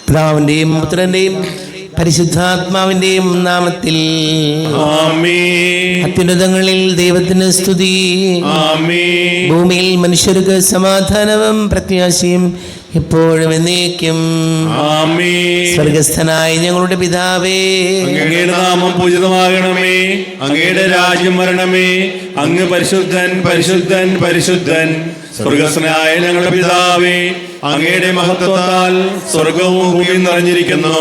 പിതാവിന്റെയും പുത്രന്റെയും പരിശുദ്ധാത്മാവിന്റെയും നാമത്തിൽ ആമേൻ. അത്യുന്നതങ്ങളിൽ ദൈവത്തിന് സ്തുതി. ആമേൻ. ഭൂമിയിൽ മനുഷ്യർക്ക് സമാധാനവും പ്രത്യാശയും എപ്പോഴും എന്നേക്കും. ആമേൻ. സ്വർഗസ്ഥനായ ഞങ്ങളുടെ പിതാവേ, അങ്ങയുടെ നാമം പൂജിതമാകണമേ. അങ്ങയുടെ രാജ്യം വരണമേ. അങ്ങ് പരിശുദ്ധൻ പരിശുദ്ധൻ പരിശുദ്ധൻ. സ്വർഗസ്ഥനായ ഞങ്ങളുടെ പിതാവേ, അങ്ങയുടെ മഹത്വത്താൽ സ്വർഗവും ഭൂമിയും നിറഞ്ഞിരിക്കുന്നു.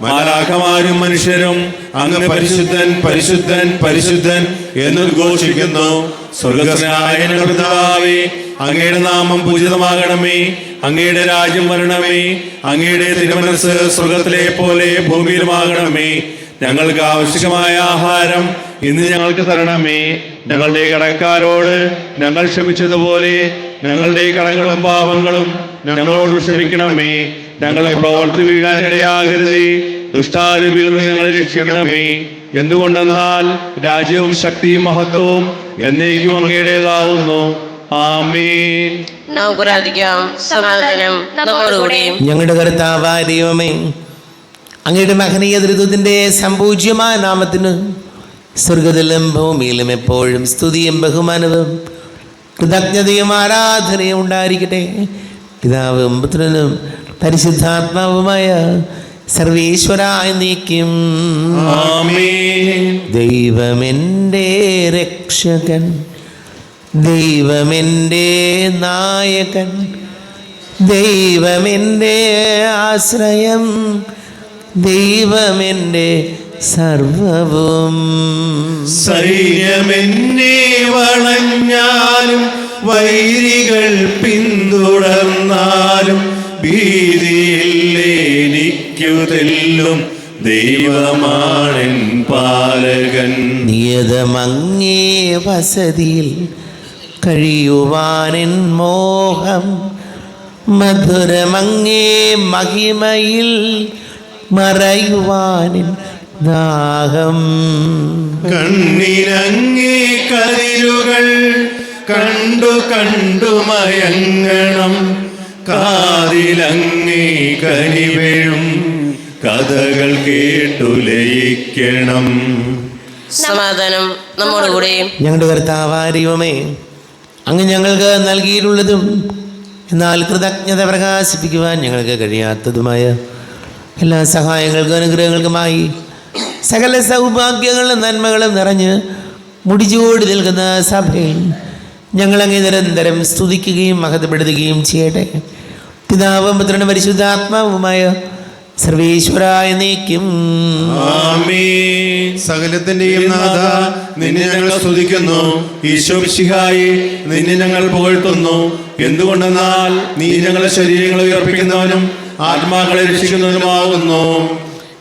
മാലാഖമാരും മനുഷ്യരും അങ്ങ് പരിശുദ്ധൻ പരിശുദ്ധൻ പരിശുദ്ധൻ എന്നുദ്ഘോഷിക്കുന്നു. സ്വർഗസ്ഥനായ ഞങ്ങളുടെ പിതാവേ, അങ്ങയുടെ നാമം പൂജിതമാകണമേ. അങ്ങയുടെ രാജ്യം വരണമേ. അങ്ങയുടെ തിരുമനസ്സ് സ്വർഗത്തിലെ പോലെ ഭൂമിയിലുമാകണമേ. ഞങ്ങൾക്ക് ആവശ്യമായ ആഹാരം ഇന്ന് ഞങ്ങൾക്ക് തരണമേ. ഞങ്ങളുടെ കടക്കാരോട് ഞങ്ങൾ ക്ഷമിച്ചതുപോലെ ഞങ്ങളുടെ കടങ്ങളും പാപങ്ങളും ഞങ്ങളോട് ക്ഷമിക്കണമേ. ഞങ്ങളെ പ്രവർത്തി വീഴാനിടയാകരുതേ. ദുഷ്ടാരൂപികളിൽ നിന്ന് ഞങ്ങളെ രക്ഷിക്കണമേ. എന്തുകൊണ്ടെന്നാൽ രാജ്യവും ശക്തിയും മഹത്വവും എന്നേക്കും അങ്ങയുടേതാവുന്നു. ആമേൻ. നമുക്ക് പ്രാർത്ഥിക്കാം. സമാധാനം നമ്മോടുകൂടി. ഞങ്ങളുടെ കർത്താവായ ദൈവമേ, അങ്ങയുടെ മഹനീയ ധൃതത്തിന്റെ സംപൂജ്യമായ നാമത്തിന് സ്വർഗത്തിലും ഭൂമിയിലും എപ്പോഴും സ്തുതിയും ബഹുമാനവും കൃതജ്ഞതയും ആരാധനയും ഉണ്ടായിരിക്കട്ടെ. പിതാവും പുത്രനും പരിശുദ്ധാത്മാവുമായ സർവേശ്വരായ നീക്കും. ആമേൻ. ദൈവമെൻ്റെ രക്ഷകൻ, ദൈവമെൻ്റെ നായകൻ, ദൈവമെൻ്റെ ആശ്രയം, ദൈവമെൻ്റെ സർവവും. സൈന്യമെന്നെ വളഞ്ഞാലും വൈരികൾ പിന്തുടർന്നാലും ഭീതിയില്ലെനിക്കു തെല്ലും ദൈവമാണെൻ പാലകൻ. നിയതമങ്ങേ വസതിയിൽ കഴിയുവാനെൻ മോഹം, മധുരമങ്ങേ മഹിമയിൽ മറയുവാനെൻ ദാഹം. കണ്ണിനങ്ങേ കതിരുകൾ കണ്ടു കണ്ടു മയങ്ങണം. കാതിലങ്ങേ കനിവഴും കഥകൾ കേട്ടു ലയിക്കണം. സമാധാനം നമ്മോടുകൂടി. ഞങ്ങളുടെ കർത്താവായ ദൈവമേ, അങ്ങ് ഞങ്ങൾക്ക് നൽകിയിട്ടുള്ളതും എന്നാൽ കൃതജ്ഞത പ്രകാശിപ്പിക്കുവാൻ ഞങ്ങൾക്ക് കഴിയാത്തതുമായ എല്ലാ സഹായങ്ങൾക്കും അനുഗ്രഹങ്ങൾക്കുമായി സകല സൗഭാഗ്യങ്ങളും നന്മകളും നിറഞ്ഞ് മുടിചൂടി നിൽക്കുന്ന സഭയിൽ ഞങ്ങളങ്ങ് നിരന്തരം സ്തുതിക്കുകയും മഹത്വപ്പെടുത്തുകയും ചെയ്യട്ടെ. പിതാവും പുത്രനും പരിശുദ്ധാത്മാവുമായ സർവേശ്വരായ നീക്കും. ആമേൻ. സകലത്തിന്റെയും നാഥ, നിന്നെ ഞങ്ങൾ സ്തുതിക്കുന്നു. ഈശോ മിശിഹായേ, നിന്നെ ഞങ്ങൾ പുകഴ്ത്തുന്നു. എന്തുകൊണ്ടെന്നാൽ നീ ഞങ്ങളുടെ ശരീരങ്ങളെ ഉയർപ്പിക്കുന്നവനും ആത്മാക്കളെ രക്ഷിക്കുന്നവനുമാകുന്നു.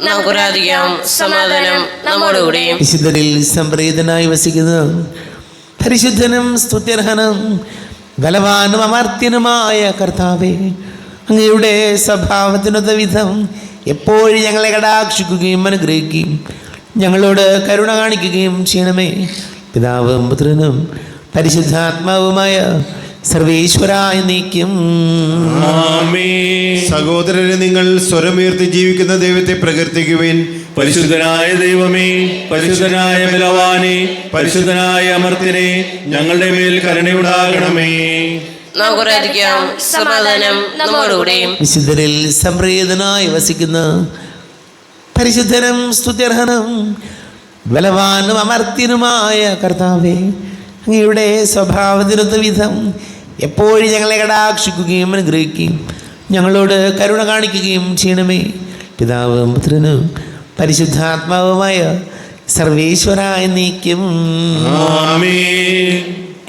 നമുക്ക് പ്രാർത്ഥിക്കാം. സമാധാനം നമ്മോടുകൂടി. വിശുദ്ധരിൽ സംപ്രീതനായി വസിക്കുന്ന പരിശുദ്ധനും സ്തുത്യർഹനും ബലവാനും അമർത്യനുമായ കർത്താവേ, അങ്ങയുടെ സ്വഭാവത്തിനൊത്ത വിധം എപ്പോഴും ഞങ്ങളെ കടാക്ഷിക്കുകയും അനുഗ്രഹിക്കുകയും ഞങ്ങളോട് കരുണ കാണിക്കുകയും ചെയ്യണമേ. പിതാവും പുത്രനും പരിശുദ്ധാത്മാവുമായ സർവേശ്വരായ നീക്കും. ആമേൻ. സഹോദരരെ, നിങ്ങൾ സ്വരമുയർത്തി ജീവിക്കുന്ന ദൈവത്തെ പ്രകീർത്തിക്കുവിൻ. പരിശുദ്ധനായ ദൈവമേ, പരിശുദ്ധനായ ബലവാനേ, പരിശുദ്ധനായ അമർത്യനേ, ഞങ്ങളുടെ മേൽ കരുണയുണ്ടാകണമേ. നമുക്ക് പ്രാർത്ഥിക്കാം. സമാധാനം നമ്മോടുകൂടി. വിശുദ്ധരിൽ സംപ്രീതനായി വസിക്കുന്ന പരിശുദ്ധനും സ്തുത്യർഹനും ബലവാനും അമർത്യനുമായ കർത്താവേ, അങ്ങയുടെ സ്വഭാവത്തിനൊത്ത വിധം എപ്പോഴും ഞങ്ങളെ കടാക്ഷിക്കുകയും അനുഗ്രഹിക്കുകയും ഞങ്ങളോട് കരുണ കാണിക്കുകയും ചെയ്യണമേ. പിതാവും പുത്രനും പരിശുദ്ധാത്മാവുമായ സർവേശ്വരായ നീക്കും. ആമേൻ.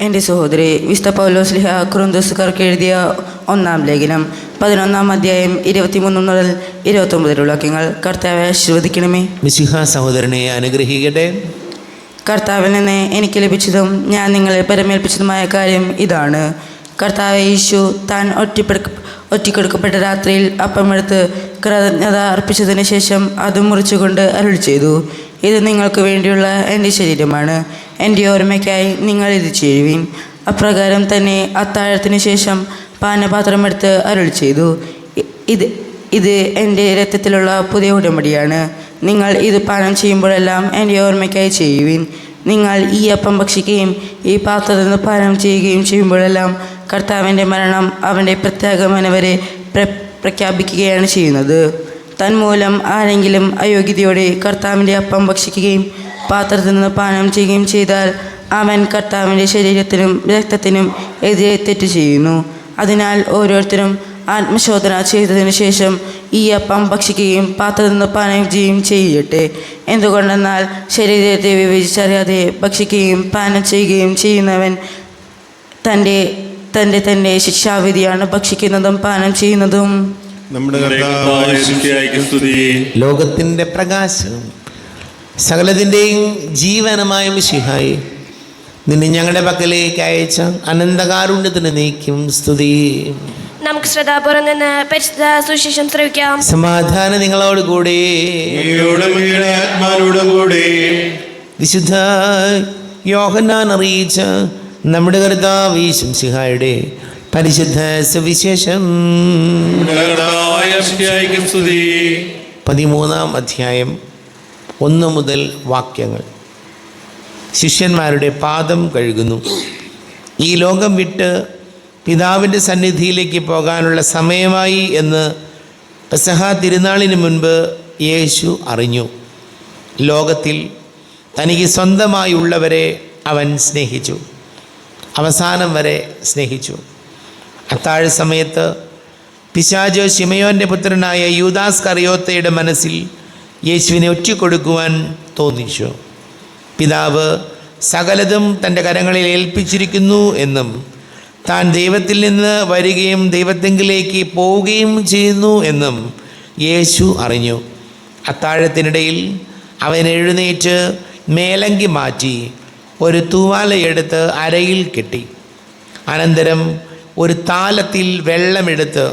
എൻ്റെ സഹോദരി, വിശുദ്ധ പൗലോസ്ലിഹ കൊരിന്ത്യർക്കാർക്ക് എഴുതിയ 1-ാം ലേഖനം 11-ാം അധ്യായം 23 മുതൽ 29 വാക്യങ്ങൾ കർത്താവെ ആശീർവദിക്കണമേ. മിശിഹ സഹോദരനെ അനുഗ്രഹിക്കട്ടെ. കർത്താവിൽ നിന്ന് എനിക്ക് ലഭിച്ചതും ഞാൻ നിങ്ങളെ പരമേൽപ്പിച്ചതുമായ കാര്യം ഇതാണ്. കർത്താവ് യേശു താൻ ഒറ്റിക്കൊടുക്കപ്പെട്ട രാത്രിയിൽ അപ്പമെടുത്ത് കൃതജ്ഞത അർപ്പിച്ചതിന് ശേഷം അത് മുറിച്ചുകൊണ്ട് അരുളി ചെയ്തു, ഇത് നിങ്ങൾക്ക് വേണ്ടിയുള്ള എൻ്റെ ശരീരമാണ്. എൻ്റെ ഓർമ്മയ്ക്കായി നിങ്ങൾ ഇത് ചെയ്യുവിൻ. അപ്രകാരം തന്നെ അത്താഴത്തിന് ശേഷം പാനപാത്രമെടുത്ത് അരുളി ചെയ്തു, ഇത് എൻ്റെ രക്തത്തിലുള്ള പുതിയ ഉടമ്പടിയാണ്. നിങ്ങൾ ഇത് പാനം ചെയ്യുമ്പോഴെല്ലാം എൻ്റെ ഓർമ്മയ്ക്കായി ചെയ്യുവിൻ. നിങ്ങൾ ഈ അപ്പം ഭക്ഷിക്കുകയും ഈ പാത്രത്തിൽ നിന്ന് പാനം ചെയ്യുകയും ചെയ്യുമ്പോഴെല്ലാം കർത്താവിൻ്റെ മരണം അവൻ്റെ പ്രത്യാഗമനം വരെ പ്രഖ്യാപിക്കുകയാണ് ചെയ്യുന്നത്. തന്മൂലം ആരെങ്കിലും അയോഗ്യതയോടെ കർത്താവിൻ്റെ അപ്പം ഭക്ഷിക്കുകയും പാത്രത്തിൽ നിന്ന് പാനം ചെയ്യുകയും ചെയ്താൽ അവൻ കർത്താവിൻ്റെ ശരീരത്തിനും രക്തത്തിനും എതിരെ തെറ്റ് ചെയ്യുന്നു. അതിനാൽ ഓരോരുത്തരും ആത്മശോധന ചെയ്തതിനു ശേഷം ഈ അപ്പം ഭക്ഷിക്കുകയും പാത്രത്തിൽ നിന്ന് പാനം ചെയ്യുകയും ചെയ്യട്ടെ. എന്തുകൊണ്ടെന്നാൽ ശരീരത്തെ വിവേചിച്ചറിയാതെ ഭക്ഷിക്കുകയും പാനം ചെയ്യുകയും ചെയ്യുന്നവൻ തൻ്റെ ശിക്ഷാവിധിയാണ് ഭക്ഷിക്കുന്നതും പാനം ചെയ്യുന്നതും. നമ്മുടെ കർത്താവായ യേശുവിനെ സ്തുതി. ലോകത്തിൻ്റെ പ്രകാശം സകലത്തിൻ്റെയും ജീവനമായ മിശിഹായി നിന്നെ ഞങ്ങളുടെ പക്കലേക്ക് അയച്ച അനന്തകാരുണ്യത്തിന് നീക്കും സ്തുതി. നമുക്ക് ശ്രദ്ധാപൂർവം നിന്ന് പരിശുദ്ധ സുവിശേഷം ശ്രവിക്കാം. സമാധാനം നിങ്ങളോട് കൂടെ. ആത്മാനോടും കൂടെ. വിശുദ്ധ യോഹന്നാൻ അറിയിച്ച നമ്മുടെ കർത്താവ് യേശുമിശിഹായുടെ പരിശുദ്ധ സുവിശേഷം 13-ാം അധ്യായം 1 മുതൽ വാക്യങ്ങൾ. ശിഷ്യന്മാരുടെ പാദം കഴുകുന്നു. ഈ ലോകം വിട്ട് പിതാവിൻ്റെ സന്നിധിയിലേക്ക് പോകാനുള്ള സമയമായി എന്ന് പെസഹ തിരുനാളിന് മുൻപ് യേശു അറിഞ്ഞു. ലോകത്തിൽ തനിക്ക് സ്വന്തമായുള്ളവരെ അവൻ സ്നേഹിച്ചു, അവസാനം വരെ സ്നേഹിച്ചു. അത്താഴ സമയത്ത് പിശാച് ശിമയോൻ്റെ പുത്രനായ യൂദാസ് കറിയോത്തയുടെ മനസ്സിൽ യേശുവിനെ ഒറ്റിക്കൊടുക്കുവാൻ തോന്നിച്ചു. പിതാവ് സകലതും തൻ്റെ കരങ്ങളിൽ ഏൽപ്പിച്ചിരിക്കുന്നു എന്നും താൻ ദൈവത്തിൽ നിന്ന് വരികയും ദൈവത്തെങ്കിലേക്ക് പോവുകയും ചെയ്യുന്നു എന്നും യേശു അറിഞ്ഞു. അത്താഴത്തിനിടയിൽ അവൻ എഴുന്നേറ്റ് മേലങ്കി മാറ്റി ഒരു തൂവാലയെടുത്ത് അരയിൽ കെട്ടി. അനന്തരം ഒരു താലത്തിൽ വെള്ളമെടുത്ത്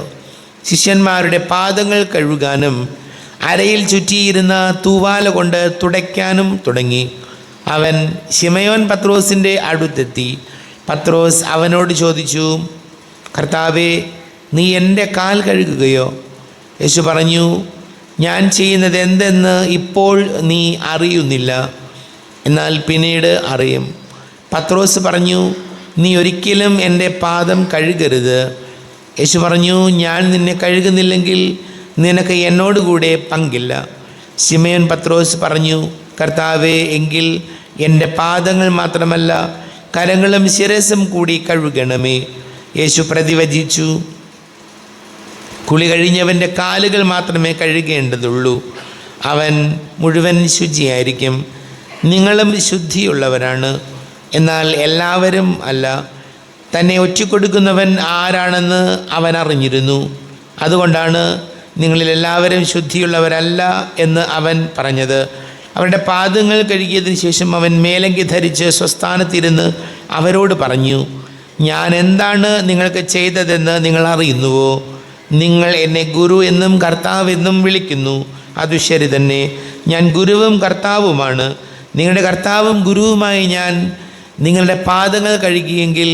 ശിഷ്യന്മാരുടെ പാദങ്ങൾ കഴുകാനും അരയിൽ ചുറ്റിയിരുന്ന തൂവാല കൊണ്ട് തുടയ്ക്കാനും തുടങ്ങി. അവൻ ശിമയോൻ പത്രോസിൻ്റെ അടുത്തെത്തി. പത്രോസ് അവനോട് ചോദിച്ചു, കർത്താവേ, നീ എൻ്റെ കാൽ കഴുകുകയോ? യേശു പറഞ്ഞു, ഞാൻ ചെയ്യുന്നത് എന്തെന്ന് ഇപ്പോൾ നീ അറിയുന്നില്ല, എന്നാൽ പിന്നീട് അറിയും. പത്രോസ് പറഞ്ഞു, നീ ഒരിക്കലും എൻ്റെ പാദം കഴുകരുത്. യേശു പറഞ്ഞു, ഞാൻ നിന്നെ കഴുകുന്നില്ലെങ്കിൽ നിനക്ക് എന്നോടുകൂടെ പങ്കില്ല. ശിമയോൻ പത്രോസ് പറഞ്ഞു, കർത്താവേ, എങ്കിൽ എൻ്റെ പാദങ്ങൾ മാത്രമല്ല കരങ്ങളും ശിരസും കൂടി കഴുകണമേ. യേശു പ്രതിവചിച്ചു, കുളി കഴിഞ്ഞവൻ്റെ കാലുകൾ മാത്രമേ കഴുകേണ്ടതുള്ളൂ, അവൻ മുഴുവൻ ശുചിയായിരിക്കും. നിങ്ങളും ശുദ്ധിയുള്ളവരാണ്, എന്നാൽ എല്ലാവരും അല്ല. തന്നെ ഒറ്റിക്കൊടുക്കുന്നവൻ ആരാണെന്ന് അവൻ അറിഞ്ഞിരുന്നു. അതുകൊണ്ടാണ് നിങ്ങളിൽ എല്ലാവരും ശുദ്ധിയുള്ളവരല്ല എന്ന് അവൻ പറഞ്ഞത്. അവരുടെ പാദങ്ങൾ കഴുകിയതിന് ശേഷം അവൻ മേലങ്കി ധരിച്ച് സ്വസ്ഥാനത്തിരുന്ന് അവരോട് പറഞ്ഞു, ഞാൻ എന്താണ് നിങ്ങൾക്ക് ചെയ്തതെന്ന് നിങ്ങൾ അറിയുന്നുവോ? നിങ്ങൾ എന്നെ ഗുരു എന്നും കർത്താവ് എന്നും വിളിക്കുന്നു. അത് ശരി തന്നെ, ഞാൻ ഗുരുവും കർത്താവുമാണ്. നിങ്ങളുടെ കർത്താവും ഗുരുവുമായി ഞാൻ നിങ്ങളുടെ പാദങ്ങൾ കഴുകിയെങ്കിൽ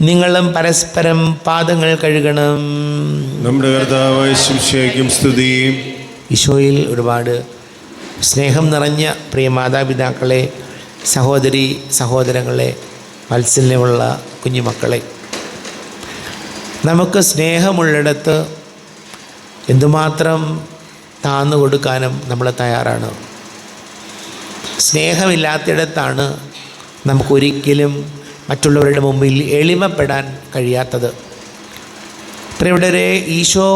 നിങ്ങളും പരസ്പരം പാദങ്ങൾ കഴുകണം. നമ്മുടെ കർത്താവായ യേശുവിനെ സ്തുതി. ഈശോയിൽ ഒരുപാട് സ്നേഹം നിറഞ്ഞ പ്രിയ മാതാപിതാക്കളെ, സഹോദരി സഹോദരങ്ങളെ, വാത്സല്യമുള്ള കുഞ്ഞുമക്കളെ, നമുക്ക് സ്നേഹമുള്ളിടത്ത് എന്തുമാത്രം താന്നു കൊടുക്കാനും നമ്മൾ തയ്യാറാണ്. സ്നേഹമില്ലാത്തിടത്താണ് നമുക്കൊരിക്കലും മറ്റുള്ളവരുടെ മുമ്പിൽ എളിമപ്പെടാൻ കഴിയാത്തത്. പ്രിയപ്പെട്ടവരെ, ഈശോ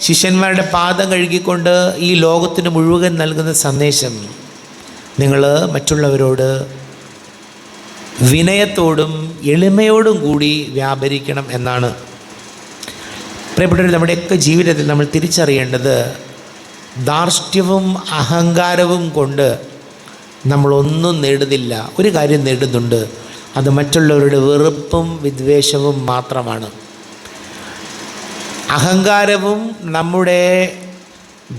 ശിഷ്യന്മാരുടെ പാദം കഴുകിക്കൊണ്ട് ഈ ലോകത്തിന് മുഴുവൻ നൽകുന്ന സന്ദേശം, നിങ്ങൾ മറ്റുള്ളവരോട് വിനയത്തോടും എളിമയോടും കൂടി വ്യാപരിക്കണം എന്നാണ്. പ്രിയപ്പെട്ടവർ, നമ്മുടെയൊക്കെ ജീവിതത്തിൽ നമ്മൾ തിരിച്ചറിയേണ്ടത്, ധാർഷ്ട്യവും അഹങ്കാരവും കൊണ്ട് നമ്മളൊന്നും നേടുന്നില്ല. ഒരു കാര്യം നേടുന്നുണ്ട്, അത് മറ്റുള്ളവരുടെ വെറുപ്പും വിദ്വേഷവും മാത്രമാണ്. അഹങ്കാരവും നമ്മുടെ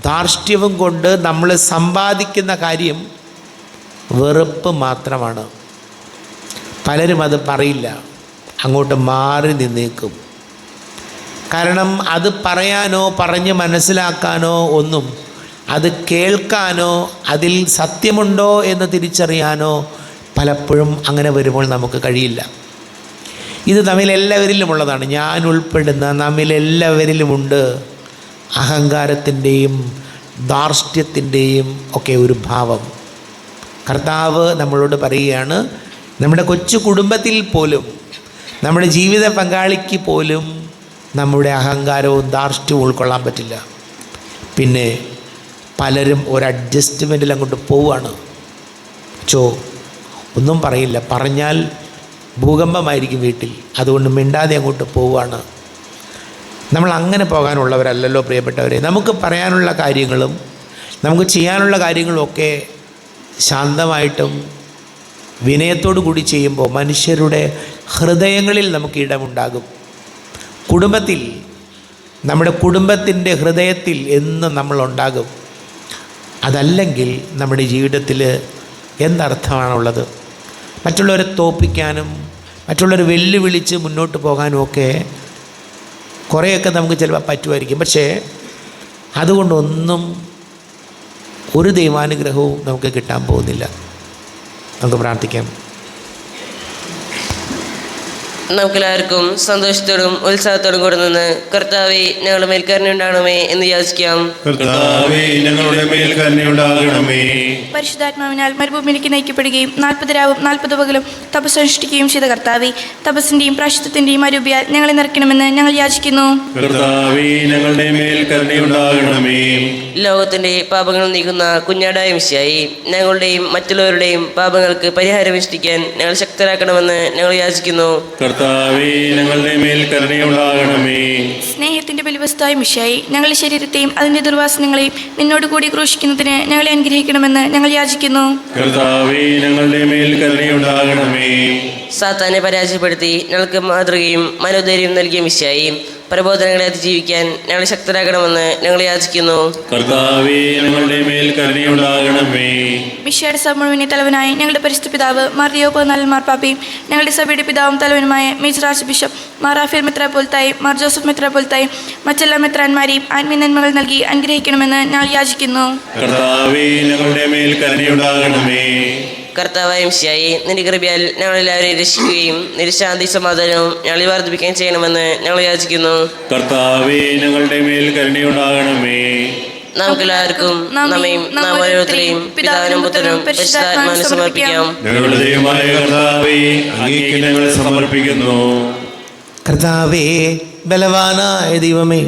ധാർഷ്ട്യവും കൊണ്ട് നമ്മൾ സമ്പാദിക്കുന്ന കാര്യം വെറുപ്പ് മാത്രമാണ്. പലരും അത് പറയില്ല, അങ്ങോട്ട് മാറി നിന്നേക്കും. കാരണം അത് പറയാനോ പറഞ്ഞ് മനസ്സിലാക്കാനോ ഒന്നും, അത് കേൾക്കാനോ അതിൽ സത്യമുണ്ടോ എന്ന് തിരിച്ചറിയാനോ പലപ്പോഴും അങ്ങനെ വരുമ്പോൾ നമുക്ക് കഴിയില്ല. ഇത് നമ്മിലെല്ലാവരിലുമുള്ളതാണ്. ഞാൻ ഉൾപ്പെടുന്ന നമ്മിലെല്ലാവരിലുമുണ്ട് അഹങ്കാരത്തിൻ്റെയും ധാർഷ്ട്യത്തിൻ്റെയും ഒക്കെ ഒരു ഭാവം. കർത്താവ് നമ്മളോട് പറയുകയാണ്, നമ്മുടെ കൊച്ചു കുടുംബത്തിൽ പോലും, നമ്മുടെ ജീവിത പങ്കാളിക്ക് പോലും നമ്മുടെ അഹങ്കാരവും ധാർഷ്ട്യവും ഉൾക്കൊള്ളാൻ പറ്റില്ല. പിന്നെ പലരും ഒരു അഡ്ജസ്റ്റ്മെൻറ്റിൽ അങ്ങോട്ട് പോവുകയാണ്. ഒന്നും പറയില്ല, പറഞ്ഞാൽ ഭൂകമ്പമായിരിക്കും വീട്ടിൽ, അതുകൊണ്ട് മിണ്ടാതെ അങ്ങോട്ട് പോവുകയാണ്. നമ്മൾ അങ്ങനെ പോകാനുള്ളവരല്ലല്ലോ പ്രിയപ്പെട്ടവരെ. നമുക്ക് പറയാനുള്ള കാര്യങ്ങളും നമുക്ക് ചെയ്യാനുള്ള കാര്യങ്ങളും ഒക്കെ ശാന്തമായിട്ടും വിനയത്തോടു കൂടി ചെയ്യുമ്പോൾ മനുഷ്യരുടെ ഹൃദയങ്ങളിൽ നമുക്ക് ഇടമുണ്ടാകും. കുടുംബത്തിൽ, നമ്മുടെ കുടുംബത്തിൻ്റെ ഹൃദയത്തിൽ എന്നും നമ്മളുണ്ടാകും. അതല്ലെങ്കിൽ നമ്മുടെ ജീവിതത്തിൽ എന്തർത്ഥമാണുള്ളത്? മറ്റുള്ളവരെ തോൽപ്പിക്കാനും മറ്റുള്ളവരെ വെല്ലുവിളിച്ച് മുന്നോട്ട് പോകാനും ഒക്കെ കുറേയൊക്കെ നമുക്ക് ചിലപ്പോൾ പറ്റുമായിരിക്കും. പക്ഷേ അതുകൊണ്ടൊന്നും ഒരു ദൈവാനുഗ്രഹവും നമുക്ക് കിട്ടാൻ പോകുന്നില്ല. നമുക്ക് പ്രാർത്ഥിക്കാം. നമുക്കെല്ലാവർക്കും സന്തോഷത്തോടും ഉത്സാഹത്തോടും കൂടെ നിന്ന് കർത്താവേ ഞങ്ങളുടെ മേൽ കരുണയുണ്ടാകണമേ എന്ന് യാചിക്കാം. കർത്താവേ ഞങ്ങളുടെ മേൽ കരുണയുണ്ടാകണമേ. പരിശുദ്ധാത്മാവിനാൽ മരുഭൂമിയിലേക്ക് നയിക്കപ്പെടുകയും 40 രാവും 40 പകലും തപസ് അനുഷ്ഠിക്കുകയും ചെയ്ത കർത്താവേ, തപസ്സിന്റെയും പ്രായശ്ചിത്തത്തിന്റെയും അരൂപിയാൽ ഞങ്ങളെ നിറയ്ക്കണമെന്ന് ഞങ്ങൾ യാചിക്കുന്നു. കർത്താവേ ഞങ്ങളുടെ മേൽ കരുണയുണ്ടാകണമേ. ലോകത്തിന്റെ പാപങ്ങൾ നീക്കുന്ന കുഞ്ഞാടായ മിശിഹായി, ഞങ്ങളുടെയും മറ്റുള്ളവരുടെയും പാപങ്ങൾക്ക് പരിഹാരമനുഷ്ഠിക്കാൻ ഞങ്ങൾ ശക്തരാക്കണമെന്ന് ഞങ്ങൾ യാചിക്കുന്നു. കർത്താവേ ഞങ്ങളുടെ മേൽ കരുണയുണ്ടാകണമേ. സ്നേഹത്തിന്റെ ബലിവസ്തുവായ മിശിഹായി, ഞങ്ങളുടെ ശരീരത്തെയും അതിന്റെ ദുർവാസനങ്ങളെയും നിന്നോട് കൂടി ക്രൂശിക്കുന്നതിന് ഞങ്ങളെ അനുഗ്രഹിക്കണമെന്ന് ഞങ്ങൾ യാചിക്കുന്നു. കർത്താവേ ഞങ്ങളുടെ മേൽ കരുണയുണ്ടാകണമേ. സാത്താനെ പരാജയപ്പെടുത്തി ഞങ്ങൾക്ക് മാതൃകയും മനോധൈര്യം നൽകിയ മിശിഹായി, പ്രബോധനങ്ങളെ അതിജീവിക്കാൻ ഞങ്ങളെ ശക്തരാക്കണമെന്ന് ഞങ്ങൾ യാചിക്കുന്നു. കർത്താവേ ഞങ്ങളുടെ മേൽ കരുണയുണ്ടാകണമേ. മിശിഹായുടെ സഭ മുഴുവനെ തലവനായി ഞങ്ങളുടെ പരിശുദ്ധ പിതാവ് മാർ ലിയോ പതിനാലാം മാർപ്പാപ്പയും ഞങ്ങളുടെ സഭയുടെ പിതാവും തലവനുമായ major archbishop Mar Raphael മെത്രാപ്പോലീത്തായും മാർ ജോസഫ് മെത്രാപ്പോലീത്തായും മറ്റെല്ലാ മെത്രാന്മാരെയും ആത്മീയ നന്മകൾ നൽകി അനുഗ്രഹിക്കണമെന്ന് ഞങ്ങൾ യാചിക്കുന്നു. കർത്താവേ ഞങ്ങളുടെ മേൽ കരുണയുണ്ടാകണമേ. കർത്താവായ മിശിഹായി, നിന്റെ കൃപയാൽ ഞങ്ങളെല്ലാവരെയും രക്ഷിക്കുകയും നിന്റെ ശാന്തി സമാധാനവും ഞങ്ങളെ വർദ്ധിപ്പിക്കുകയും ചെയ്യണമെന്ന് ഞങ്ങൾ യാചിക്കുന്നു. കർത്താവേ ഞങ്ങളുടെ മേൽ കരുണയുണ്ടാകണമേ. നമുക്കെല്ലാവർക്കും നമ്മയും നാം ഓരോരുത്തരെയും പിതാവിനും പുത്രനും പരിശുദ്ധാത്മാവിനും സമർപ്പിക്കാം. ഞങ്ങളുടെ ദൈവമായ കർത്താവേ, അങ്ങേക്ക് ഞങ്ങൾ സമർപ്പിക്കുന്നു. കർത്താവേ, ബലവാനായ ദൈവമേ,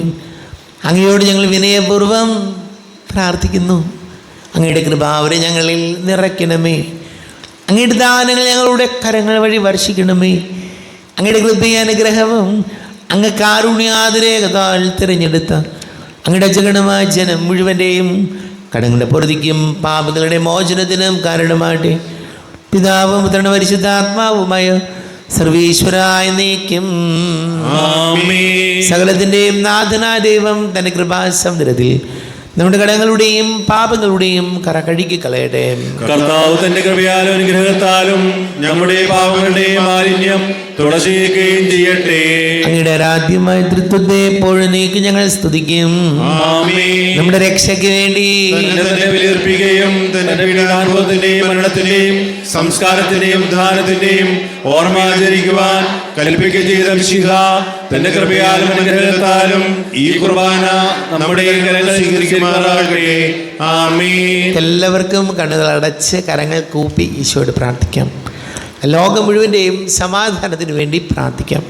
അങ്ങയോട് ഞങ്ങൾ വിനയപൂർവ്വം പ്രാർത്ഥിക്കുന്നു. അങ്ങയുടെ കൃപാവരെ ഞങ്ങളിൽ നിറയ്ക്കണമേ. അങ്ങയുടെ ദാനങ്ങൾ ഞങ്ങളുടെ കരങ്ങൾ വഴി വർഷിക്കണമേ. അങ്ങയുടെ കൃപയും അനുഗ്രഹവും അങ്ങ് കാരുണ്യാതിരേകതാൽ തിരഞ്ഞെടുത്ത അങ്ങയുടെ ജഗണമായ ജനം മുഴുവൻ്റെയും കടങ്ങളുടെ പൊറുതിക്കും പാപങ്ങളുടെ മോചനത്തിനും കാരണമാട്ടെ. പിതാവും പുത്രനും പരിശുദ്ധാത്മാവുമായ സർവീശ്വരായ നീക്കും. സകലത്തിൻ്റെയും നാഥനായ ദൈവം തൻ്റെ കൃപാസമുദ്രത്തിൽ നമ്മുടെ കടങ്ങളുടെയും പാപങ്ങളുടെയും കറ കഴുകി കളയട്ടെ. കർത്താവ് തന്റെ കൃപയാലും അനുഗ്രഹത്താലും നമ്മുടെ പാപങ്ങളുടെയും മാലിന്യം തുടച്ചേക്കുകയും ചെയ്യട്ടെ. അങ്ങയുടെ ആരാധ്യമായ തൃത്വത്തെ എപ്പോഴും നീക്കി ഞങ്ങൾ സ്തുതിക്കും. നമ്മുടെ രക്ഷയ്ക്ക് വേണ്ടി തന്നെ ബലിയർപ്പിക്കുകയും തന്റെ പീഡാനുഭവത്തിന്റെയും മരണത്തിന്റെയും സംസ്കാരത്തിന്റെയും ഉദ്ധാനത്തിന്റെയും ഓർമ്മ ആചരിക്കുവാൻ കൽപ്പിക്കുകയും ചെയ്ത മിശിഹാ തന്റെ കൃപയാലും അനുഗ്രഹത്താലും ഈ കുർബാന നമ്മുടെ കരങ്ങൾ സ്വീകരിക്കുമാറാകട്ടെ. ആമേൻ. എല്ലാവർക്കും കണ്ണുകൾ അടച്ച് കരങ്ങൾ കൂപ്പി ഈശോയോട് പ്രാർത്ഥിക്കാം. ലോകം മുഴുവൻ്റെയും സമാധാനത്തിന് വേണ്ടി പ്രാർത്ഥിക്കാം.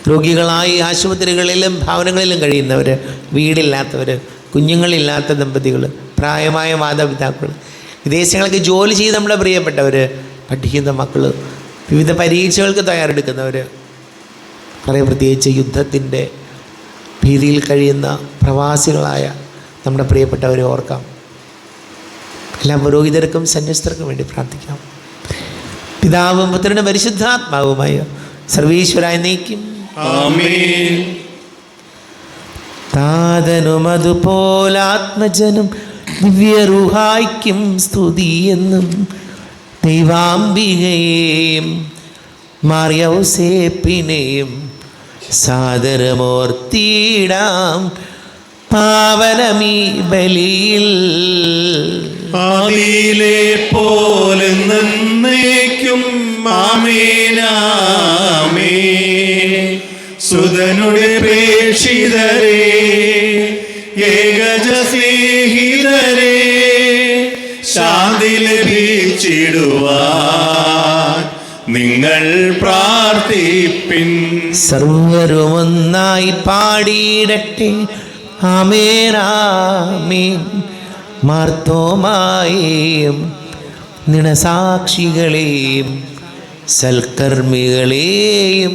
രോഗികളായി ആശുപത്രികളിലും ഭവനങ്ങളിലും കഴിയുന്നവർ, വീടില്ലാത്തവർ, കുഞ്ഞുങ്ങളില്ലാത്ത ദമ്പതികൾ, പ്രായമായ മാതാപിതാക്കൾ, വിദേശങ്ങൾക്ക് ജോലി ചെയ്ത് നമ്മുടെ പ്രിയപ്പെട്ടവർ, പഠിക്കുന്ന മക്കൾ, വിവിധ പരീക്ഷകൾക്ക് തയ്യാറെടുക്കുന്നവർ, വളരെ പ്രത്യേകിച്ച് യുദ്ധത്തിൻ്റെ ഭീതിയിൽ കഴിയുന്ന പ്രവാസികളായ നമ്മുടെ പ്രിയപ്പെട്ടവരെ ഓർക്കാം. എല്ലാ പുരോഹിതർക്കും സന്യസ്തർക്കും വേണ്ടി പ്രാർത്ഥിക്കാം. പിതാവും പുത്രനും പരിശുദ്ധാത്മാവുമായ സർവീശ്വരായ നീക്കും. ആമേൻ. താതനും അതുപോലാത്മജനും ദിവ്യറുഹായ്ക്കും സ്തുതിയെന്നും ദൈവാംബികയെയും മാർയൗസേപ്പിനെയും സാദരമോർത്തിടാം പാവനമീ ബലിയിൽ. ആദിയിലെ പോലെ നന്നേക്കും ആമേനാമേ. സുതനുടെ പ്രേക്ഷിതരേ, ഏകജ സ്നേഹിതരേ, ശാന്തി ലഭിച്ചിടുവാൻ നിങ്ങൾ പ്രാർത്ഥിപ്പിൻ. സർവരുമൊന്നായി പാടിയിടട്ടെ ആമേനാമേൻ. മാർത്തോമായെയും നിണസാക്ഷികളെയും സൽക്കർമ്മികളെയും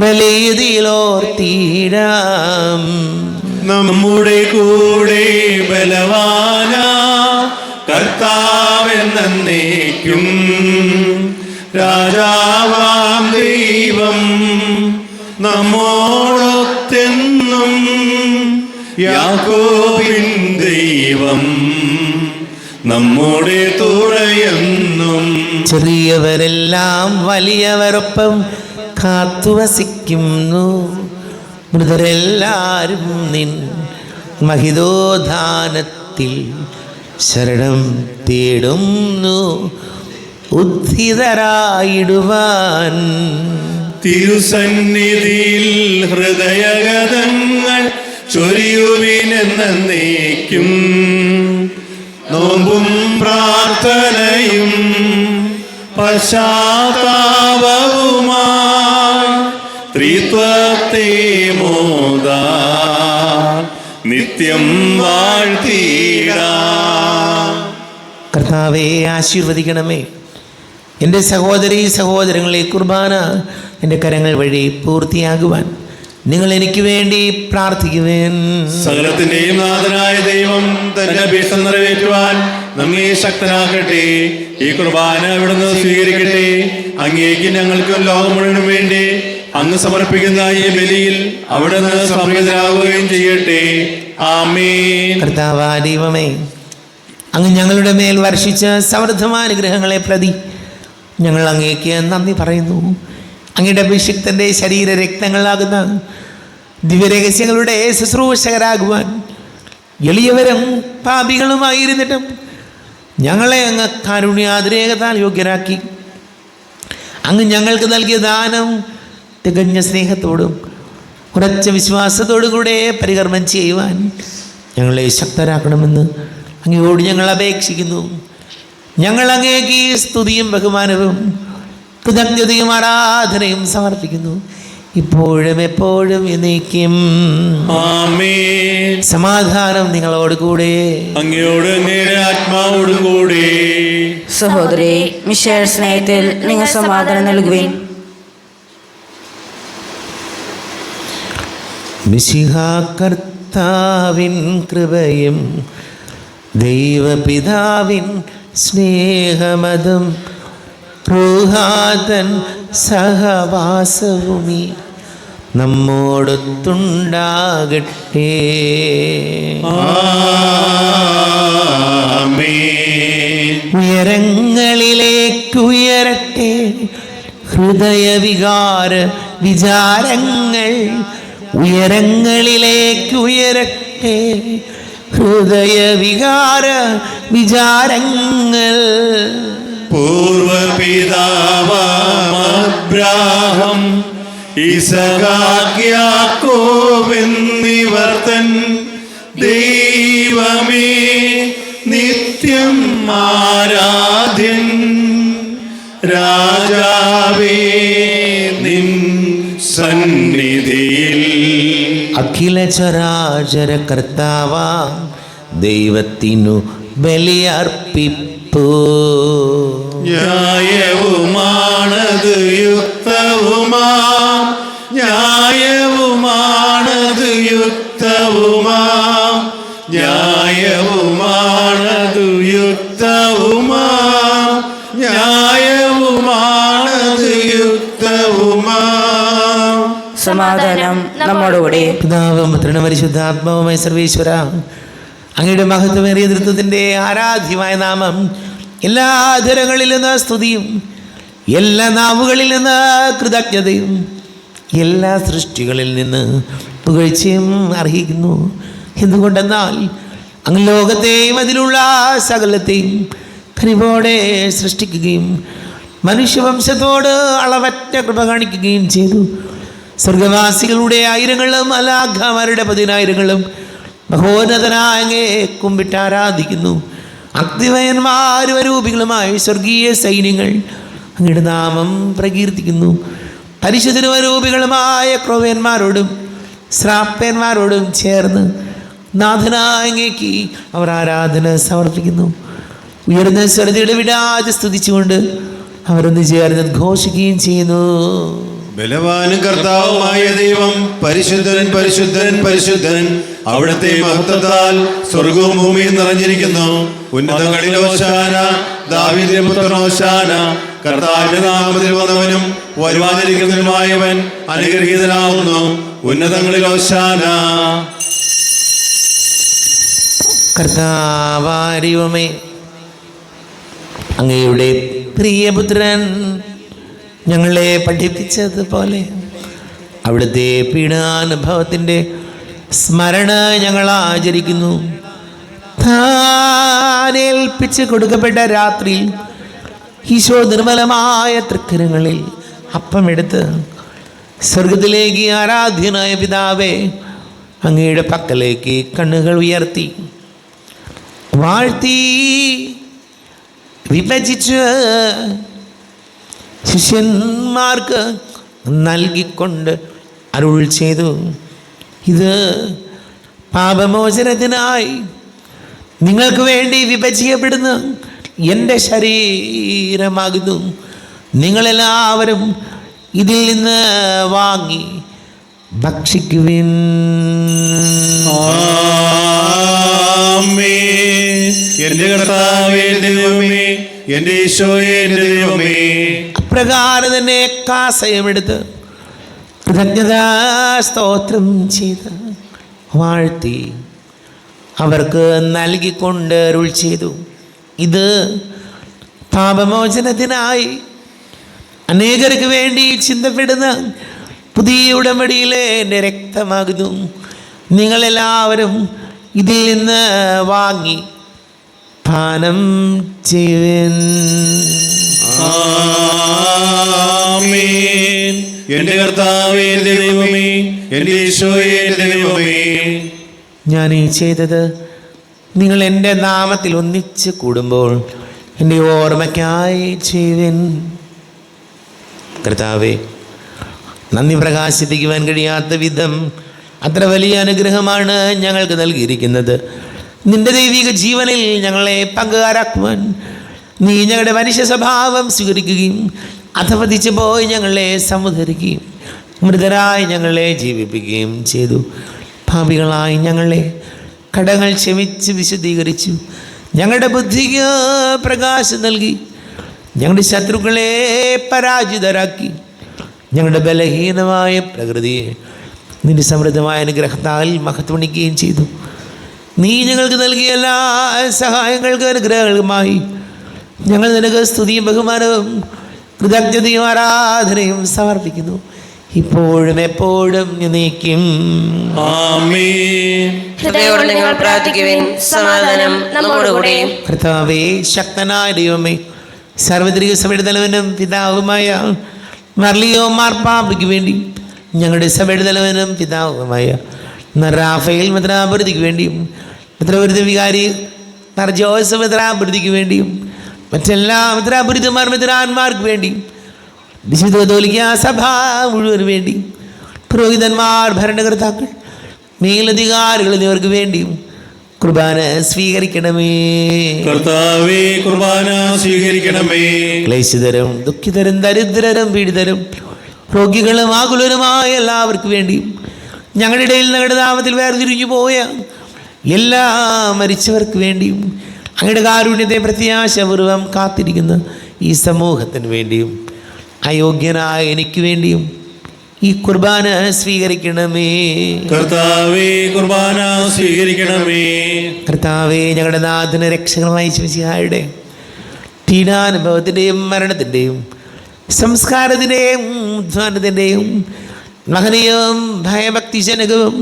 ബലിയിലോർത്തിടാം. നമ്മുടെ കൂടെ ബലവാന കർത്താവെന്നേക്കും രാജാവാം ദൈവം നമ്മോടൊത്തെന്നും. യാക്കോബിൻ ദൈവം നമ്മുടെ തുണയെന്നും. ചെറിയവരെല്ലാം വലിയവരൊപ്പം കാത്തുവസിക്കുന്നു. മൃതരെല്ലാരും നിൻ മഹിതോധാനത്തിൽ ശരണം തേടുന്നു ഉദ്ധിതരായിടുവാൻ. തിരുസന്നിധിയിൽ ഹൃദയഗതങ്ങൾ ചൊരിയുവിനെന്നേക്കും. നോമ്പും പ്രാർത്ഥനയും പശ്ചാത്താപവുമായി ത്രിത്വത്തെ മോദാ നിത്യം വാഴ്ത്തിടാം. കർത്താവെ ആശീർവദിക്കണമേ. എൻ്റെ സഹോദരീ സഹോദരങ്ങളെ, കുർബാന എൻ്റെ കരങ്ങൾ വഴി പൂർത്തിയാകുവാൻ നിങ്ങൾ എനിക്ക് വേണ്ടി പ്രാർത്ഥിക്കുവേൻ. സകലത്തിന്റെയും നാഥനായ ദൈവം തന്റെ അപേക്ഷ നിറവേറ്റുവാൻ നമ്മെ ശക്തനാക്കട്ടെ. ഈ കുർബാന ഇവിടുന്ന് സ്വീകരിക്കട്ടെ. അങ്ങേക്ക് ഞങ്ങൾക്കും ലോകം മുഴുവനും വേണ്ടി അങ്ങ് സമർപ്പിക്കുന്ന ഈ ബലിയിൽ അവിടുന്ന് സംപ്രീതരാകുകയും ചെയ്യട്ടെ. ആമേൻ. കർത്താവാ ദൈവമേ, അങ്ങ് ഞങ്ങളുടെ മേൽ വർഷിച്ച സമൃദ്ധമായ അനുഗ്രഹങ്ങളെ പ്രതി ഞങ്ങൾ അങ്ങേക്ക് നന്ദി പറയുന്നു. അങ്ങയുടെ അഭിഷിക്തൻ്റെ ശരീര രക്തങ്ങളാകുന്ന ദിവ്യരഹസ്യങ്ങളുടെ ശുശ്രൂഷകരാകുവാൻ എളിയവരും പാപികളുമായിരുന്നിട്ടും ഞങ്ങളെ അങ്ങ് കാരുണ്യാതിരേകത്താൽ യോഗ്യരാക്കി. അങ്ങ് ഞങ്ങൾക്ക് നൽകിയ ദാനം തികഞ്ഞ സ്നേഹത്തോടും ഉറച്ച വിശ്വാസത്തോടും കൂടെ പരികർമ്മം ചെയ്യുവാൻ ഞങ്ങളെ ശക്തരാക്കണമെന്ന് അങ്ങയോട് ഞങ്ങൾ അപേക്ഷിക്കുന്നു. ഞങ്ങൾ അങ്ങേക്ക് സ്തുതിയും ബഹുമാനവും കൃതജ്ഞതയും ആരാധനയും സമർപ്പിക്കുന്നു, ഇപ്പോഴും എപ്പോഴും എന്നേക്കും. ആമേൻ. സമാധാനം നിങ്ങളോട് കൂടെ. അങ്ങയോട് അങ്ങയുടെ ആത്മാവോടും കൂടെ. സഹോദരി മിശേൽ സ്നേഹത്തിൽ നിങ്ങൾ സമാധാനം നൽകുവിൻ. മിശിഹാ കർത്താവിൻ കൃപയും ദൈവപിതാവിൻ സ്നേഹമതും റൂഹാതൻ സഹവാസവുമീ നമ്മോടൊത്തുണ്ടാകട്ടെ. ആമേൻ. ഉയരങ്ങളിലേക്കുയരട്ടെ ഹൃദയവികാര വിചാരങ്ങൾ. ഉയരങ്ങളിലേക്കുയരട്ടെ ഹൃദയവികാര വിചാരങ്ങൾ. പൂർവപിതാവാം അബ്രാഹം ഇസഹാക്ക് യാക്കോബ് എന്നിവർ തൻ ദൈവമേ നിത്യം ആരാധ്യൻ. രാജാവേ നിൻ സന്നിധിയിൽ അഖില ചരാചര കർത്താവാം ദൈവത്തിനു ബലിയർപ്പിപ്പൂ. ന്യായവുമാണത് യുക്തവുമാം, ന്യായവുമാണത് യുക്തവുമാം, ന്യായവുമാണത് യുക്തവുമാം, ന്യായവുമാണത് യുക്തവുമാം. സമാധാനം നമ്മോടുകൂടെ. പിതാവും പുത്രനും പരിശുദ്ധാത്മാവുമായ സർവേശ്വര, അങ്ങയുടെ മഹത്വമേറിയ നേതൃത്വത്തിൻ്റെ ആരാധ്യമായ നാമം എല്ലാ ധരങ്ങളിൽ നിന്ന് സ്തുതിയും എല്ലാ നാവുകളിൽ നിന്ന് കൃതജ്ഞതയും എല്ലാ സൃഷ്ടികളിൽ നിന്ന് പുകഴ്ചയും അർഹിക്കുന്നു. എന്തുകൊണ്ടെന്നാൽ അങ്ങ് ലോകത്തെയും അതിലുള്ള സകലത്തെയും കനിവോടെ സൃഷ്ടിക്കുകയും മനുഷ്യവംശത്തോട് അളവറ്റ കൃപ കാണിക്കുകയും ചെയ്തു. സ്വർഗവാസികളുടെ ആയിരങ്ങളും മലാഖമാരുടെ 10,000ങ്ങളും മഹോന്നതനായ അങ്ങയെ കുമ്പിട്ട് ആരാധിക്കുന്നു. അഗ്നിമയന്മാരും അരൂപികളുമായ സ്വർഗീയ സൈന്യങ്ങൾ അങ്ങയുടെ നാമം പ്രകീർത്തിക്കുന്നു. പരിശുദ്ധരും അരൂപികളുമായ ക്രോവ്യന്മാരോടും ശ്രാപ്പന്മാരോടും ചേർന്ന് നാഥനായ അങ്ങേക്ക് അവർ ആരാധന സമർപ്പിക്കുന്നു. ഉയർന്ന സ്വരതയുടെ വിടാതെ സ്തുതിച്ചുകൊണ്ട് അവരൊന്ന് ചേർന്ന് ഘോഷിക്കുകയും ചെയ്യുന്നു. ബലവാനും കർത്താവുമായ ദൈവം പരിശുദ്ധൻ പരിശുദ്ധൻ പരിശുദ്ധൻ, അവിടുത്തെ മഹത്വത്താൽ സ്വർഗവും ഭൂമിയും നിറഞ്ഞിരിക്കുന്നു. ഉന്നതങ്ങളിൽ ഓശാന, ദാവീദിന്റെ പുത്രൻ ഓശാന. കർത്താവിന്റെ നാമത്തിൽ വന്നവനും വരുവാനിരിക്കുന്നവനുമായവൻ അനുഗ്രഹീതനാവുന്നു. ഉന്നതങ്ങളിൽ ഓശാന. കർത്താവാരിവമേ, അങ്ങയുടെ പ്രിയപുത്രൻ ഞങ്ങളെ പഠിപ്പിച്ചതുപോലെ അവിടുത്തെ പീഡാനുഭവത്തിൻ്റെ സ്മരണ ഞങ്ങൾ ആചരിക്കുന്നു. താനേൽപ്പിച്ച് കൊടുക്കപ്പെട്ട രാത്രിയിൽ ഈശോ നിർമ്മലമായ തൃക്കരങ്ങളിൽ അപ്പമെടുത്ത് സ്വർഗത്തിലേക്ക് ആരാധ്യനായ പിതാവേ അങ്ങയുടെ പക്കലേക്ക് കണ്ണുകൾ ഉയർത്തി വാഴ്ത്തി വിഭജിച്ച് ശിഷ്യന്മാർക്ക് നൽകിക്കൊണ്ട് അരുൾ ചെയ്തു, ഇത് പാപമോചനത്തിനായി നിങ്ങൾക്ക് വേണ്ടി വിഭജിക്കപ്പെടുന്ന എൻ്റെ ശരീരമാകുന്നു. നിങ്ങളെല്ലാവരും ഇതിൽ നിന്ന് വാങ്ങി ഭക്ഷിക്കുവിൻ. എന്റെ കർത്താവേ ദൈവമേ, എന്റെ ഈശോയേ എന്റെ ദൈവമേ. അപ്രകാരം തന്നെ കാസയമെടുത്ത് കൃതജ്ഞതാ സ്തോത്രം ചെയ്ത് വാഴ്ത്തി അവർക്ക് നൽകിക്കൊണ്ട് അരുൾ ചെയ്തു, ഇത് പാപമോചനത്തിനായി അനേകർക്ക് വേണ്ടി ചിന്തപ്പെടുന്ന പുതിയ ഉടമ്പടിയിലെ എൻ്റെ രക്തമാകുന്നു. നിങ്ങളെല്ലാവരും ഇതിൽ നിന്ന് വാങ്ങി പാനം ചെയ്യുവിൻ. എന്റെ കർത്താവേ ദൈവമേ, എന്റെ ഈശോയേ എന്റെ ദൈവമേ. ഞാൻ ഈ ചെയ്തത് നിങ്ങൾ എൻ്റെ നാമത്തിൽ ഒന്നിച്ച് കൂടുമ്പോൾ എൻ്റെ ഓർമ്മയ്ക്കായി ചെയ്യുവിൻ. കർത്താവേ, നന്ദി പ്രകാശിപ്പിക്കുവാൻ കഴിയാത്ത വിധം അത്ര വലിയ അനുഗ്രഹമാണ് ഞങ്ങൾക്ക് നൽകിയിരിക്കുന്നത്. നിന്റെ ദൈവിക ജീവനിൽ ഞങ്ങളെ പങ്കുകാരാക്കുവാൻ നീ ഞങ്ങളുടെ മനുഷ്യ സ്വഭാവം സ്വീകരിക്കുകയും അധപതിച്ചു പോയി ഞങ്ങളെ സമുദ്ധരിക്കുകയും മൃതരായി ഞങ്ങളെ ജീവിപ്പിക്കുകയും ചെയ്തു. പാപികളായി ഞങ്ങളെ കടങ്ങൾ ക്ഷമിച്ച് വിശുദ്ധീകരിച്ചു. ഞങ്ങളുടെ ബുദ്ധിക്ക് പ്രകാശം നൽകി. ഞങ്ങളുടെ ശത്രുക്കളെ പരാജിതരാക്കി. ഞങ്ങളുടെ ബലഹീനമായ പ്രകൃതിയെ നിന്റെ സമൃദ്ധമായ അനുഗ്രഹത്താൽ മഹത്വണിക്കുകയും ചെയ്തു. നീ ഞങ്ങൾക്ക് നൽകിയ എല്ലാ സഹായങ്ങൾക്ക് അനുഗ്രഹങ്ങളുമായി ഞങ്ങൾ നിനക്ക് സ്തുതിയും ബഹുമാനവും കൃതജ്ഞതയും ആരാധനയും സമർപ്പിക്കുന്നു, ഇപ്പോഴും എപ്പോഴും നീക്കും. ഹൃദയോടെ നിങ്ങൾ പ്രാർത്ഥിക്കുവിൻ. സമാധാനം നമ്മോടുകൂടെ. കർത്താവേ, ശക്തനായ ദൈവമേ, സർവ്വത്രിക സഭയുടെ തലവനും പിതാവുമായ മർലിയോ മാർപ്പാപ്പയ്ക്ക് വേണ്ടി ഞങ്ങളുടെ സഭയുടെ തലവനും പിതാവുമായ റാഫേൽ മെത്രാപൊലീത്തയ്ക്ക് വേണ്ടിയും മെത്രാപൊലീത്ത വികാരി ജോസഫ് മെത്രാപൊലീത്തയ്ക്ക് വേണ്ടിയും മറ്റെല്ലാ മെത്രാപൊലീത്തമാർ മെത്രാന്മാർക്ക് വേണ്ടിയും വിശുദ്ധ കത്തോലിക്കാ സഭ മുഴുവന് വേണ്ടിയും പുരോഹിതന്മാർ, ഭരണകർത്താക്കൾ, മേലധികാരികൾ എന്നിവർക്ക് വേണ്ടിയും കുർബാന സ്വീകരിക്കണമേ. കർത്താവേ, കുർബാന സ്വീകരിക്കണമേ. ക്ലേശിതരും ദുഃഖിതരും ദരിദ്രരും പീഡിതരും രോഗികളും ആകുലരുമായ എല്ലാവർക്കും വേണ്ടിയും ഞങ്ങളുടെ ഇടയിൽ ഞങ്ങളുടെ നാമത്തിൽ വേർതിരിഞ്ഞു പോയ എല്ലാ മരിച്ചവർക്ക് വേണ്ടിയും അങ്ങയുടെ കാരുണ്യത്തെ പ്രത്യാശപൂർവം കാത്തിരിക്കുന്ന ഈ സമൂഹത്തിന് വേണ്ടിയും അയോഗ്യനായ എനിക്ക് വേണ്ടിയും ഈ കുർബാന സ്വീകരിക്കണമേ. കർത്താവേ, കുർബാന സ്വീകരിക്കണമേ. കർത്താവേ, ഞങ്ങളുടെ നാഥന് രക്ഷകനുമായി ശിവശിഹായുടെ പീഡാനുഭവത്തിൻ്റെയും മരണത്തിൻ്റെയും സംസ്കാരത്തിൻ്റെയും ഉദ്ധാനത്തിൻ്റെയും മഹനീയവും ഭയഭക്തിജനകവും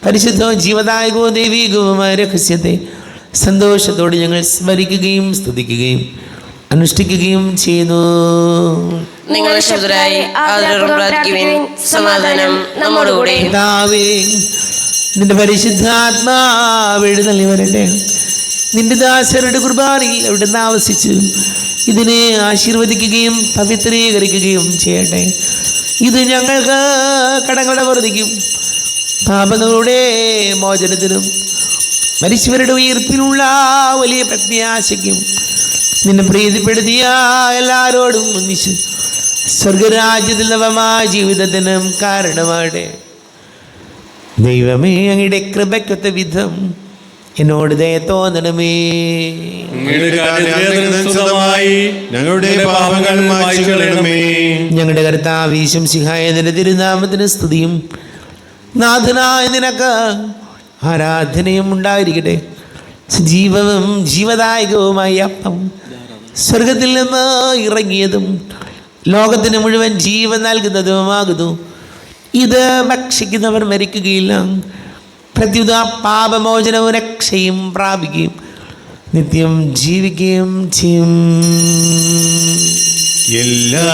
പരിശുദ്ധവും ജീവദായകവും ദൈവീകവുമായ രഹസ്യത്തെ സന്തോഷത്തോടെ ഞങ്ങൾ സ്മരിക്കുകയും സ്തുതിക്കുകയും അനുഷ്ഠിക്കുകയും ചെയ്യുന്നു. നിങ്ങൾ ശബ്ദരായി ആദരവും പ്രാർത്ഥിക്കുവിൻ. സമാധാനം നമ്മോടുകൂടെ. പിതാവേ, നിന്റെ പരിശുദ്ധാത്മാവ് എഴുന്നള്ളി വരട്ടെ. നിന്റെ ദാസരുടെ കുർബാനയിൽ അവിടുന്ന് ആവസിച്ചു ഇതിനെ ആശീർവദിക്കുകയും പവിത്രീകരിക്കുകയും ചെയ്യട്ടെ. ഇത് ഞങ്ങൾക്ക് കടങ്ങളുടെ വർദ്ധിക്കും, പാപങ്ങളുടെ മോചനത്തിനും മരിച്ചവരുടെ ഉയർപ്പിനുള്ള വലിയ പ്രത്യാശയ്ക്കും നിന്നെ പ്രീതിപ്പെടുത്തിയ എല്ലാവരോടും ഒന്നിച്ച് സ്വർഗരാജ്യത്തിൽ നവമായ ജീവിതത്തിനും കാരണമാകട്ടെ. ദൈവമേ, അങ്ങയുടെ കൃപയ്ക്കൊത്ത വിധം എന്നോട് ദയ തോന്നണമേ. ഞങ്ങളുടെ പാപങ്ങൾ മായ്ച്ചു കളയണമേ. ഞങ്ങളുടെ കർത്താവ് ഈശോമിശിഹായ നിന്റെ തിരുനാമത്തിന് സ്തുതിയും നാഥനായ നിനക്ക് ആരാധനയും ഉണ്ടായിരിക്കട്ടെ. സജീവവും ജീവദായകവുമായ അപ്പം സ്വർഗത്തിൽ നിന്ന് ഇറങ്ങിയതും ലോകത്തിന് മുഴുവൻ ജീവൻ നൽകുന്നതുമാകുന്നു. ഇത് ഭക്ഷിക്കുന്നവർ മരിക്കുകയില്ല, പ്രത്യുത പാപമോചനവും രക്ഷയും പ്രാപിക്കുകയും നിത്യം ജീവിക്കുകയും ചെയ്യും. എല്ലാ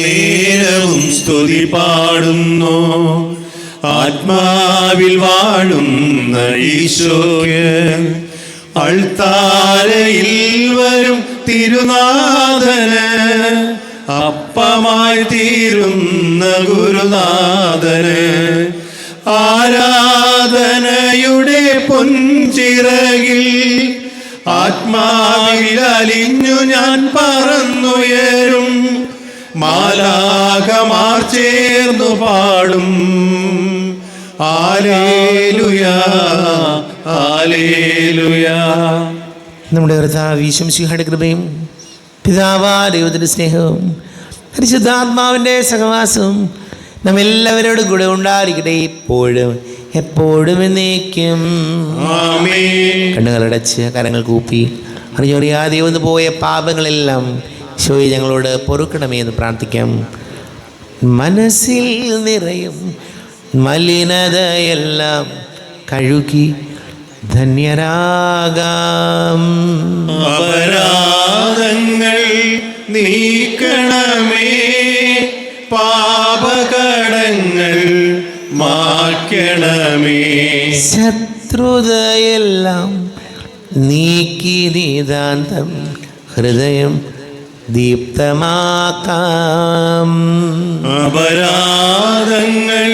നേരവും സ്തുതി പാടുന്നു ആത്മാവിൽ വാഴുന്ന ഈശോയ്ക്ക്. അൾത്താരയിൽ വരും തിരുനാഥന് അപ്പമായി തീരുന്ന ഗുരുനാഥന് ആരാധനയുടെ പൊൻചിറകിൽ ആത്മാവിൽ അലിഞ്ഞു ഞാൻ പറന്നുയരും. മാലാഖമാർ ചേർന്നു പാടും ഹല്ലേലൂയാ ഹല്ലേലൂയാ. നമ്മുടെ കർത്താവ് ഈശോമിശിഹായുടെ കൃപയും പിതാവായ ദൈവത്തിൻ്റെ സ്നേഹവും പരിശുദ്ധാത്മാവിൻ്റെ സഹവാസവും നമ്മെല്ലാവരോടും കൂടെ ഉണ്ടായിരിക്കട്ടെ, ഇപ്പോഴും എപ്പോഴും എന്നേക്കും. കണ്ണുകളടച്ച് കരങ്ങൾ കൂപ്പി അറിഞ്ഞറിയാതെ വന്നു പോയ പാപങ്ങളെല്ലാം ഈശോയെ ഞങ്ങളോട് പൊറുക്കണമേ എന്ന് പ്രാർത്ഥിക്കാം. മനസ്സിൽ നിറയും മലിനതയെല്ലാം കഴുകി ധന്യരാകാം. അപരാധങ്ങൾ നീക്കണമേ, പാപകടങ്ങൾ മായ്ക്കണമേ. ശത്രുതയെല്ലാം നീക്കി നിതാന്തം ഹൃദയം ദീപ്തമാക്കാം. അപരാധങ്ങൾ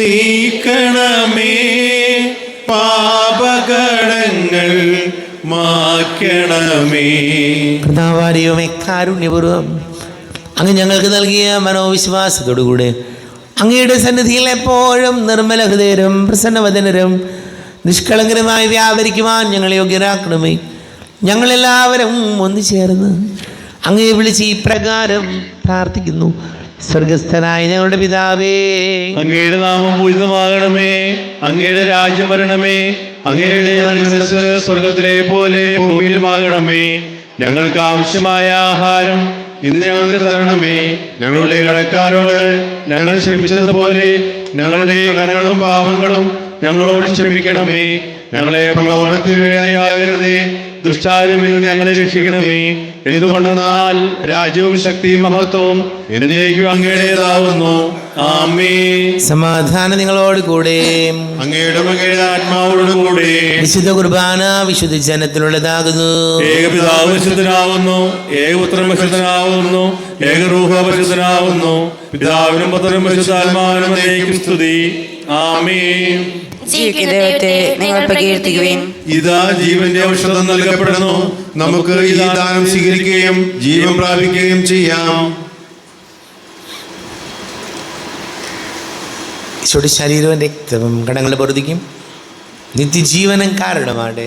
നീക്കണമേ, പാപകടങ്ങൾ മായ്ക്കണമേ. കർത്താവായ കാരുണ്യപൂർവ്വം അങ്ങ് ഞങ്ങൾക്ക് നൽകിയ മനോവിശ്വാസത്തോടുകൂടെ അങ്ങയുടെ സന്നിധിയിൽ എപ്പോഴും നിർമ്മല ഹൃദയരും പ്രസന്നവദനരും നിഷ്കളങ്കരമായി വ്യാപരിക്കുവാൻ ഞങ്ങളെ യോഗ്യരാക്കണമേ. ഞങ്ങളെല്ലാവരും ഒന്നു ചേർന്ന് അങ്ങയെ വിളിച്ച് ഇപ്രകാരം പ്രാർത്ഥിക്കുന്നു. സ്വർഗസ്ഥനായ ഞങ്ങളുടെ പിതാവേ, അങ്ങയുടെ നാമം പൂജിതമാകണമേ, അങ്ങയുടെ രാജ്യം വരണമേ, അങ്ങയുടെ മനസ്സ് സ്വർഗത്തിലെ പോലെ ഭൂമിയിലുമാകണമേ. ഞങ്ങൾക്ക് ആവശ്യമായ ആഹാരം ഇന്ന് ഞങ്ങൾക്ക് തരണമേ. ഞങ്ങളുടെ കടക്കാരോട് ഞങ്ങൾ ക്ഷമിച്ചതുപോലെ ഞങ്ങളുടെ കടങ്ങളും പാപങ്ങളും ഞങ്ങളോട് ക്ഷമിക്കണമേ. ഞങ്ങളെ പ്രലോഭനത്തിനിടയാക്കരുതേ, ദുഷ്ടാരൂപിൽ നിന്ന് ഞങ്ങളെ രക്ഷിക്കണമേ. എന്തുകൊണ്ടെന്നാൽ രാജ്യവും ശക്തിയും മഹത്വവും എന്നേക്കും അങ്ങയുടേതാവുന്നു. ആമേൻ. സമാധാനം നിങ്ങളോട് കൂടെ. അങ്ങയുടെ ആത്മാവോടും കൂടെ. വിശുദ്ധ കുർബാന വിശുദ്ധ ജനത്തിലുള്ളതാകുന്നു. ഏകപിതാവ് പരിശുദ്ധനാവുന്നു, ഏകപുത്രൻ പരിശുദ്ധനാവുന്നു, ഏകരൂഹ പരിശുദ്ധനാവുന്നു. പിതാവിനും പുത്രനും പരിശുദ്ധാത്മാവിനും എന്നേക്കും സ്തുതി. ആമേൻ. ജീവിക്കുന്ന ദൈവത്തെ നിങ്ങൾ പ്രകീർത്തിക്കുവിൻ. ഇതാ ജീവന്റെ ഔഷധം നൽകപ്പെടുന്നു. നമുക്ക് ഈ ദാനം സ്വീകരിക്കുകയും ജീവൻ പ്രാപിക്കുകയും ചെയ്യാം. ഈശോയുടെ ശരീരവും രക്തവും കടങ്ങളെ പൊറുതിക്കും നിത്യജീവനം കാരണമാണ്.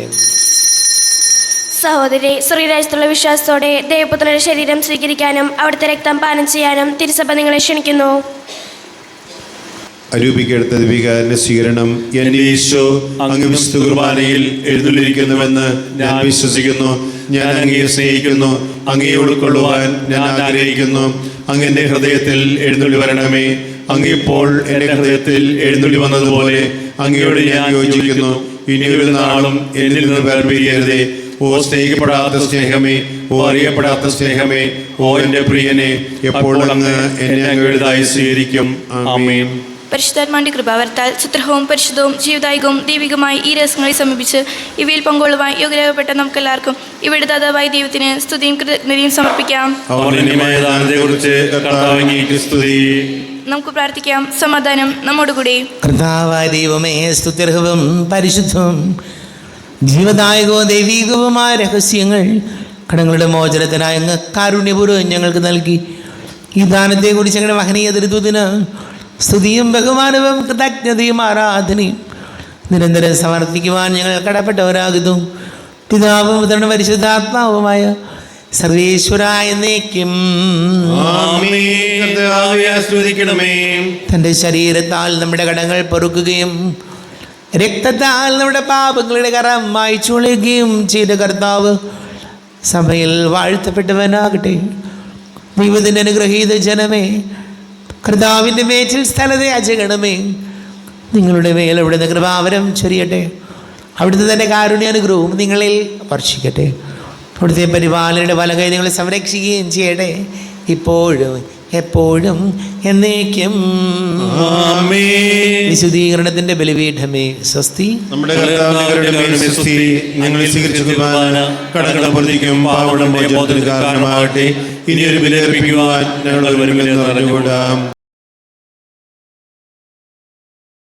സഹോദരി, സ്വർഗരാജ്യത്തുള്ള വിശ്വാസത്തോടെ ദൈവപുത്രന്റെ ശരീരം സ്വീകരിക്കാനും അവിടുത്തെ രക്തം പാനം ചെയ്യാനും തിരുസഭ നിങ്ങളെ ക്ഷണിക്കുന്നു. അരൂപിക്കെടുത്ത വികാരന്റെ സ്വീകരണം. എന്റെ ഈശോ അങ്ങ് വിശുദ്ധ കുർബാനയിൽ എഴുന്നള്ളിരിക്കുന്നുവെന്ന് ഞാൻ വിശ്വസിക്കുന്നു. ഞാൻ അങ്ങയെ സ്നേഹിക്കുന്നു, അങ്ങയെ ഉൾക്കൊള്ളുവാൻ ഞാൻ ആഗ്രഹിക്കുന്നു. അങ്ങ് എൻ്റെ ഹൃദയത്തിൽ എഴുന്നള്ളി വരണമേ. അങ്ങിപ്പോൾ എൻ്റെ ഹൃദയത്തിൽ എഴുന്നള്ളി വന്നതുപോലെ അങ്ങയോട് ഞാൻ യോജിക്കുന്നു. ഇനി ഒരു നാളും എന്നിൽ നിന്ന് വേർപിരിയരുതേ. ഓ സ്നേഹിക്കപ്പെടാത്ത സ്നേഹമേ, ഓ അറിയപ്പെടാത്ത സ്നേഹമേ, ഓ എൻ്റെ പ്രിയനെ, എപ്പോൾ അങ്ങ് എന്നെ അങ്ങയുടേതായി സ്വീകരിക്കും. ആമേൻ. പരിശുദ്ധാത്മാവിന്റെ കൃപാവരത്താൽ സുത്രഹവും പരിശുദ്ധവും ജീവദായകവും ദൈവികമായി ഈ രഹസ്യങ്ങളെ സമീപിച്ച് ഇവയിൽ പങ്കുകൊള്ളുവാൻ യോഗ്യരാകപ്പെട്ട നമുക്കെല്ലാവർക്കും ഇവിടെ ദാതാവായ ദൈവത്തിന് സ്തുതിയും കൃതജ്ഞതയും സമർപ്പിക്കാം. നമുക്ക് പ്രാർത്ഥിക്കാം. സമാധാനം നമ്മോടുകൂടി. കർത്താവായ ദൈവമേ, സ്തുത്യർഹവും പരിശുദ്ധവും ജീവദായകവും ദൈവികവുമായ രഹസ്യങ്ങൾ കടങ്ങളുടെ മോചനത്തിനായി അങ്ങ് കാരുണ്യപൂർവ്വം ഞങ്ങൾക്ക് നൽകി. ഈ ദാനത്തെക്കുറിച്ച് ഞങ്ങളുടെ മഹനീയ ദൃതുവിന് സ്തുതിയും ബഹുമാനവും കൃതജ്ഞതയും ആരാധനയും നിരന്തരം സമർപ്പിക്കുവാൻ ഞങ്ങൾ കടപ്പെട്ടവരാകുന്നു. പിതാവും പുത്രനും പരിശുദ്ധാത്മാവുമായ സർവേശ്വരായ എന്നേക്കും തൻ്റെ ശരീരത്താൽ നമ്മുടെ കടങ്ങൾ പൊറുക്കുകയും രക്തത്താൽ നമ്മുടെ പാപങ്ങളുടെ കറം മായ്ച്ചുളയുകയും ചെയ്ത കർത്താവ് സഭയിൽ വാഴ്ത്തപ്പെട്ടവനാകട്ടെ. ദൈവത്തിൻ്റെ അനുഗ്രഹീത ജനമേ, കർത്താവിൻ്റെ മേച്ചിൽ സ്ഥലത്തെ അജഗണമേ, നിങ്ങളുടെ മേൽ അവിടുന്ന് കൃപാവരം ചൊരിയട്ടെ. അവിടുത്തെ തന്നെ കാരുണ്യാനുഗ്രഹവും നിങ്ങളിൽ വർഷിക്കട്ടെ. അവിടുത്തെ പരിപാലനയുടെ വലകൈ നിങ്ങളെ സംരക്ഷിക്കുകയും ചെയ്യട്ടെ, ഇപ്പോഴും എപ്പോഴും എന്നേക്കും. വിശുദ്ധീകരണത്തിന്റെ ബലിപീഠമേ സ്വസ്തി. നമ്മുടെ ഞങ്ങൾ സ്വീകരിച്ച കുർബാന കടങ്ങളുടെ പ്രതിക്കും പാവങ്ങളുടെ മോചനത്തിന് കാരണമാകട്ടെ. ഇനിയൊരു ബലിയർപ്പിക്കുവാൻ ഞങ്ങൾ വരുമെന്ന് അറിഞ്ഞുകൂടാം.